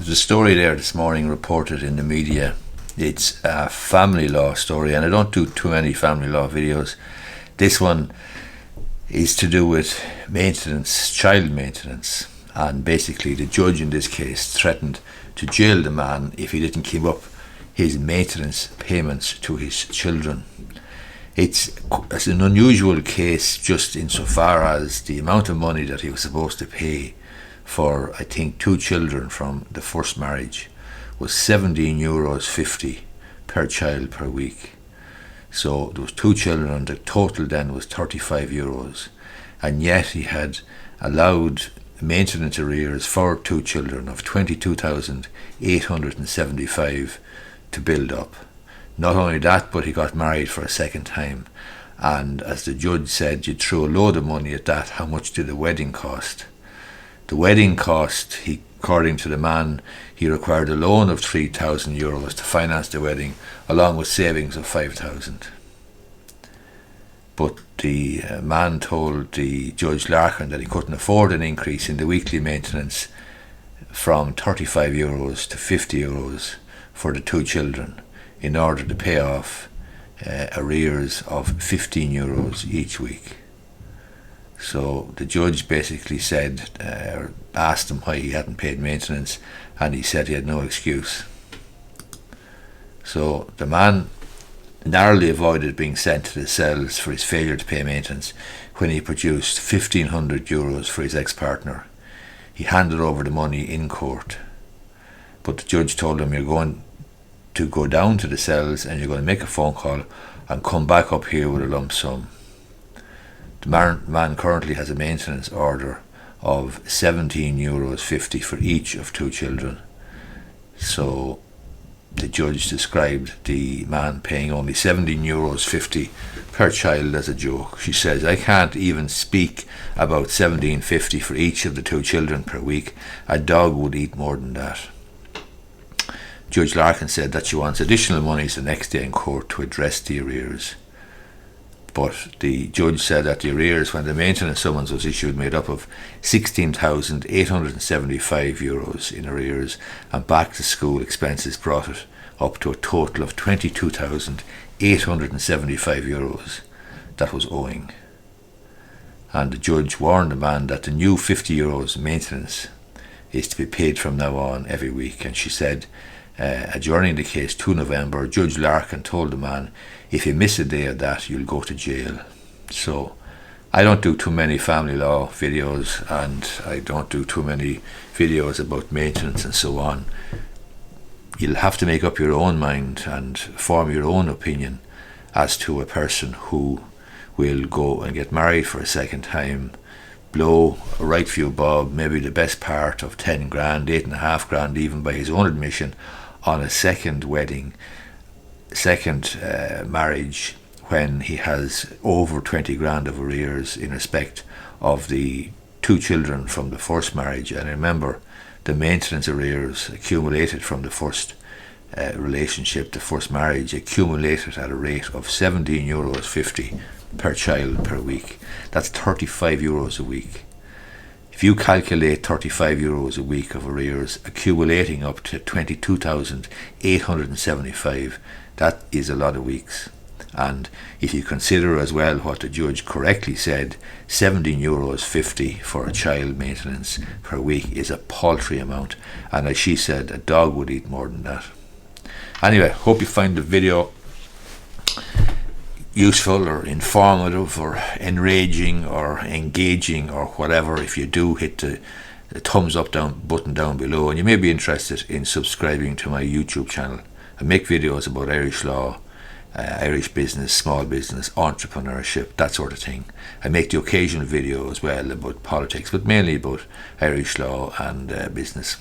there's a story there this morning reported in the media. It's a family law story, and I don't do too many family law videos. This one is to do with maintenance, child maintenance, and basically the judge in this case threatened to jail the man if he didn't keep up his maintenance payments to his children. It's an unusual case just insofar as the amount of money that he was supposed to pay for, I think, 2 children from the first marriage was €17.50 per child per week. So there was 2 children, and the total then was €35, and yet he had allowed maintenance arrears for 2 children of €22,875 to build up. Not only that, but he got married for a second time, and as the judge said, you threw a load of money at that. How much did the wedding cost? The wedding cost, according to the man, he required a loan of €3,000 to finance the wedding, along with savings of €5,000. But the man told the Judge Larkin that he couldn't afford an increase in the weekly maintenance from €35 to €50 for the 2 children in order to pay off arrears of €15 each week. So the judge basically said, asked him why he hadn't paid maintenance, and he said he had no excuse. So the man narrowly avoided being sent to the cells for his failure to pay maintenance when he produced €1,500 for his ex-partner. He handed over the money in court, but the judge told him, you're going to go down to the cells and you're going to make a phone call and come back up here with a lump sum. The man currently has a maintenance order of €17.50 for each of 2 children. So the judge described the man paying only €17.50 per child as a joke. She says, I can't even speak about €17.50 for each of the 2 children per week. A dog would eat more than that. Judge Larkin said that she wants additional monies the next day in court to address the arrears. But the judge said that the arrears, when the maintenance summons was issued, made up of €16,875 in arrears, and back to school expenses brought it up to a total of €22,875 that was owing. And the judge warned the man that the new €50 maintenance is to be paid from now on every week. And she said, adjourning the case to November, Judge Larkin told the man, if you miss a day of that, you'll go to jail. So I don't do too many family law videos, and I don't do too many videos about maintenance and so on. You'll have to make up your own mind and form your own opinion as to a person who will go and get married for a second time, blow a right few bob, maybe the best part of 10 grand, 8.5 grand even by his own admission, on a second wedding, second marriage, when he has over 20 grand of arrears in respect of the 2 children from the first marriage. And remember, the maintenance arrears accumulated from the first relationship, the first marriage, accumulated at a rate of €17.50 per child per week. That's €35 a week. If you calculate €35 a week of arrears accumulating up to 22,875, that is a lot of weeks. And if you consider as well what the judge correctly said, €17.50 for a child maintenance per week is a paltry amount. And as she said, a dog would eat more than that. Anyway, hope you find the video useful or informative or enraging or engaging or whatever. If you do, hit the thumbs up button down below, and you may be interested in subscribing to my YouTube channel. I make videos about Irish law, Irish business, small business, entrepreneurship, that sort of thing. I make the occasional video as well about politics, but mainly about Irish law and business.